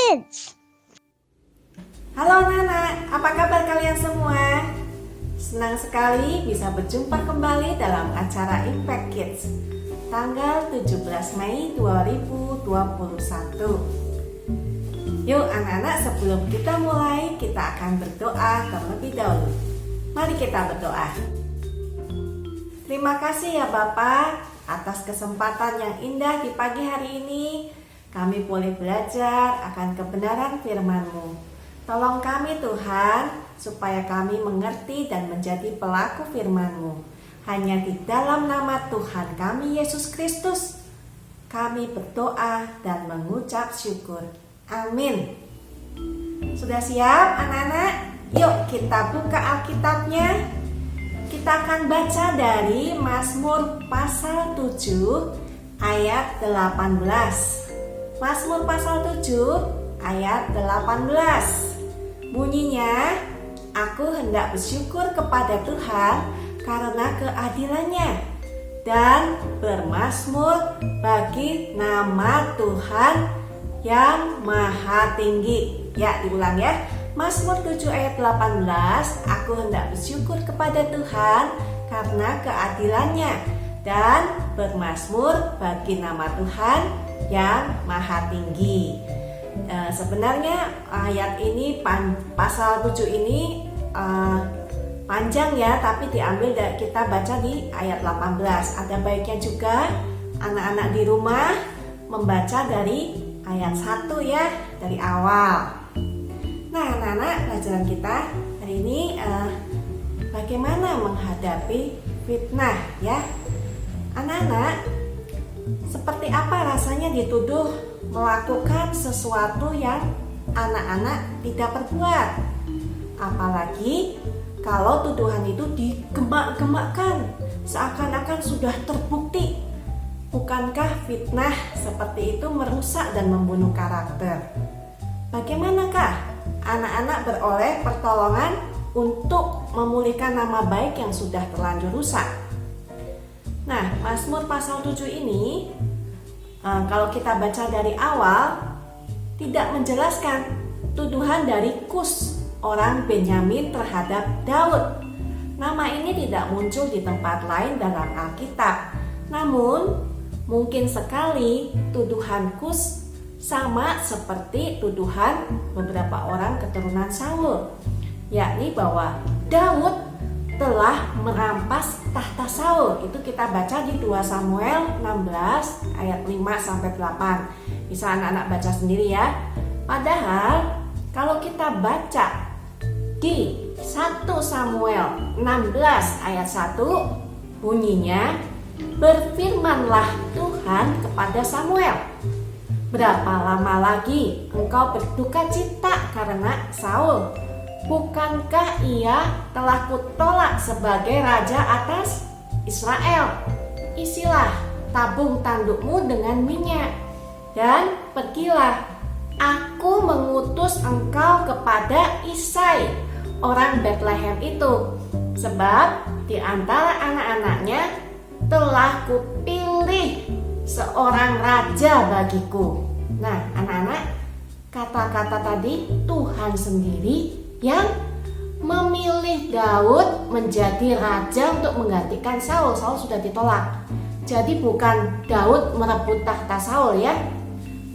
Kids. Halo anak-anak, apa kabar kalian semua? Senang sekali bisa berjumpa kembali dalam acara Impact Kids tanggal 17 Mei 2021. Yuk anak-anak, sebelum kita mulai, kita akan berdoa terlebih dahulu. Mari kita berdoa. Terima kasih ya Bapak atas kesempatan yang indah di pagi hari ini. Kami boleh belajar akan kebenaran firman-Mu. Tolong kami Tuhan, supaya kami mengerti dan menjadi pelaku firman-Mu. Hanya di dalam nama Tuhan kami Yesus Kristus, kami berdoa dan mengucap syukur. Amin. Sudah siap anak-anak? Yuk kita buka Alkitabnya. Kita akan baca dari Mazmur pasal 7 ayat 18. Mazmur pasal 7 ayat 18. Bunyinya, aku hendak bersyukur kepada Tuhan karena keadilannya dan bermazmur bagi nama Tuhan yang maha tinggi. Ya, diulang ya. Mazmur 7 ayat 18, aku hendak bersyukur kepada Tuhan karena keadilannya dan bermazmur bagi nama Tuhan yang maha tinggi. Sebenarnya ayat ini pasal 7 ini panjang ya, tapi diambil dari kita baca di ayat 18. Ada baiknya juga anak-anak di rumah membaca dari ayat 1 ya, dari awal. Nah anak-anak, pelajaran kita hari ini bagaimana menghadapi fitnah ya. Anak-anak, seperti apa rasanya dituduh melakukan sesuatu yang anak-anak tidak berbuat? Apalagi kalau tuduhan itu digemak-gemakkan, seakan-akan sudah terbukti. Bukankah fitnah seperti itu merusak dan membunuh karakter? Bagaimanakah anak-anak beroleh pertolongan untuk memulihkan nama baik yang sudah terlanjur rusak? Nah, Mazmur pasal 7 ini kalau kita baca dari awal tidak menjelaskan tuduhan dari Kus, orang Benyamin terhadap Daud. Nama ini tidak muncul di tempat lain dalam Alkitab. Namun, mungkin sekali tuduhan Kus sama seperti tuduhan beberapa orang keturunan Saul, yakni bahwa Daud telah merampas tahta Saul. Itu kita baca di 2 Samuel 16 ayat 5 sampai 8. Bisa anak-anak baca sendiri ya. Padahal kalau kita baca di 1 Samuel 16 ayat 1 bunyinya, berfirmanlah Tuhan kepada Samuel, berapa lama lagi engkau berduka cita karena Saul? Bukankah ia telah kutolak sebagai raja atas Israel? Isilah tabung tandukmu dengan minyak dan pergilah. Aku mengutus engkau kepada Isai, orang Bethlehem itu, sebab di antara anak-anaknya telah kupilih seorang raja bagiku. Nah, anak-anak, kata-kata tadi Tuhan sendiri yang memilih Daud menjadi raja untuk menggantikan Saul. Saul sudah ditolak. Jadi bukan Daud merebut tahta Saul ya.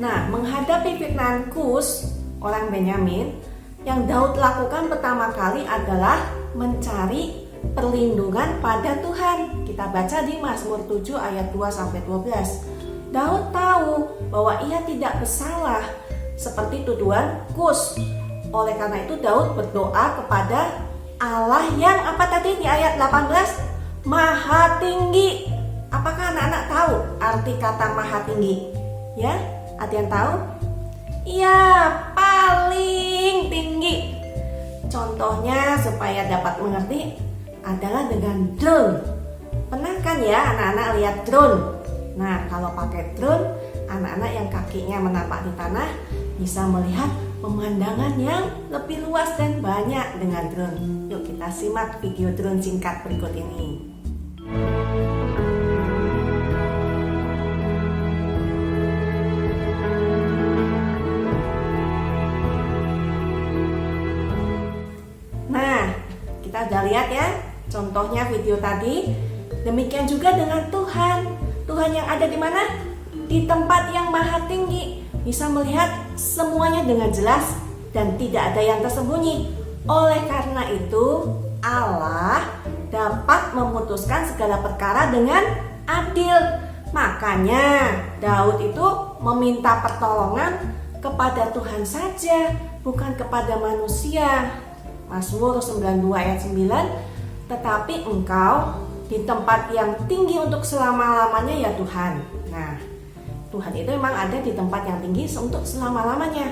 Nah, menghadapi fitnah Kus, orang Benyamin, yang Daud lakukan pertama kali adalah mencari perlindungan pada Tuhan. Kita baca di Mazmur 7 ayat 2 sampai 12. Daud tahu bahwa ia tidak bersalah seperti tuduhan Kus. Oleh karena itu Daud berdoa kepada Allah yang apa tadi di ayat 18? Maha tinggi. Apakah anak-anak tahu arti kata maha tinggi? Ya, ada yang tahu? Iya, paling tinggi. Contohnya supaya dapat mengerti adalah dengan drone. Pernah kan ya anak-anak lihat drone? Nah, kalau pakai drone, anak-anak yang kakinya menapak di tanah bisa melihat pemandangan yang lebih luas dan banyak dengan drone. Yuk kita simak video drone singkat berikut ini. contohnya video tadi. Demikian juga dengan Tuhan. Tuhan yang ada di mana? Di tempat yang maha tinggi, bisa melihat semuanya dengan jelas dan tidak ada yang tersembunyi. Oleh karena itu, Allah dapat memutuskan segala perkara dengan adil. Makanya Daud itu meminta pertolongan kepada Tuhan saja, bukan kepada manusia. Mazmur 92 ayat 9, tetapi engkau di tempat yang tinggi untuk selama-lamanya ya Tuhan. Nah, Tuhan itu memang ada di tempat yang tinggi untuk selama-lamanya.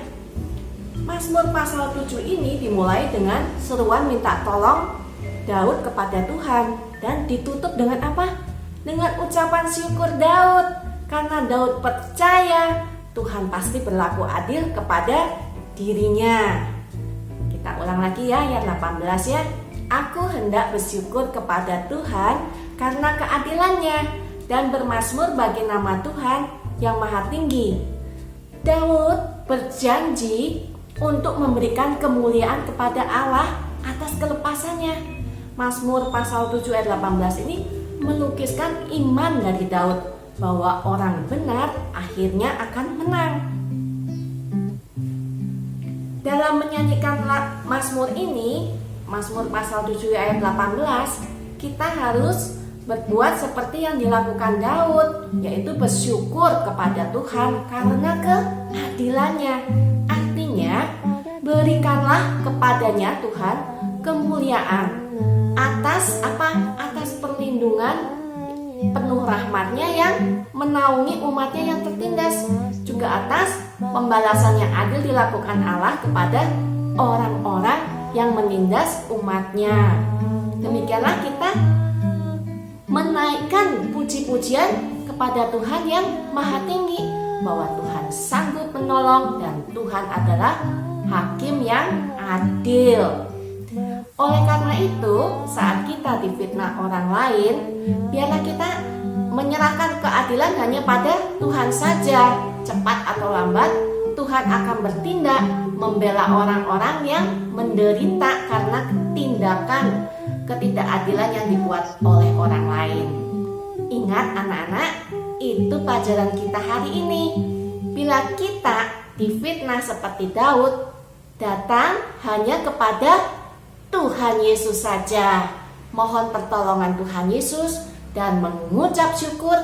Mazmur pasal 7 ini dimulai dengan seruan minta tolong Daud kepada Tuhan dan ditutup dengan apa? Dengan ucapan syukur Daud, karena Daud percaya Tuhan pasti berlaku adil kepada dirinya. Kita ulang lagi ya ayat 18 ya. Aku hendak bersyukur kepada Tuhan karena keadilannya dan bermazmur bagi nama Tuhan yang maha tinggi. Daud berjanji untuk memberikan kemuliaan kepada Allah atas kelepasannya. Mazmur pasal 7 ayat 18 ini melukiskan iman dari Daud bahwa orang benar akhirnya akan menang. Dalam menyanyikan Mazmur ini, Mazmur pasal 7 ayat 18, kita harus berbuat seperti yang dilakukan Daud, yaitu bersyukur kepada Tuhan karena keadilannya. Artinya, berikanlah kepadanya Tuhan kemuliaan atas apa? Atas perlindungan penuh rahmatnya yang menaungi umatnya yang tertindas, juga atas pembalasan yang adil dilakukan Allah kepada orang-orang yang menindas umatnya. Demikianlah kita menaikkan puji-pujian kepada Tuhan yang maha tinggi, bahwa Tuhan sanggup menolong dan Tuhan adalah hakim yang adil. Oleh karena itu, saat kita difitnah orang lain, biarlah kita menyerahkan keadilan hanya pada Tuhan saja. Cepat atau lambat, Tuhan akan bertindak membela orang-orang yang menderita karena tindakan ketidakadilan yang dibuat oleh orang lain. Ingat anak-anak, itu pelajaran kita hari ini. Bila kita difitnah seperti Daud, datang hanya kepada Tuhan Yesus saja. Mohon pertolongan Tuhan Yesus dan mengucap syukur,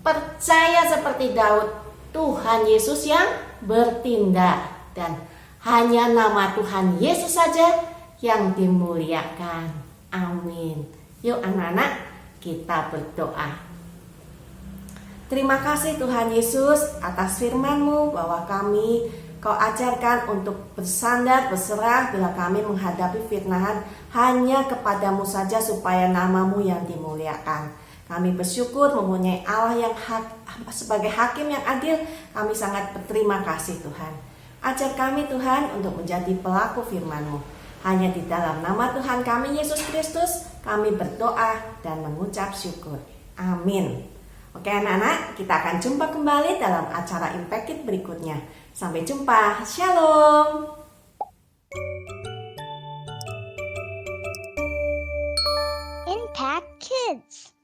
percaya seperti Daud, Tuhan Yesus yang bertindak dan hanya nama Tuhan Yesus saja yang dimuliakan. Amin. Yuk anak-anak, kita berdoa. Terima kasih Tuhan Yesus atas firman-Mu bahwa Kau ajarkan untuk bersandar, berserah bila kami menghadapi fitnahan hanya kepadamu saja supaya namamu yang dimuliakan. Kami bersyukur mempunyai Allah yang sebagai hakim yang adil. Kami sangat berterima kasih Tuhan. Ajar kami Tuhan untuk menjadi pelaku firman-Mu. Hanya di dalam nama Tuhan kami Yesus Kristus kami berdoa dan mengucap syukur. Amin. Oke anak-anak, kita akan jumpa kembali dalam acara Impact Kids berikutnya. Sampai jumpa. Shalom. Impact Kids.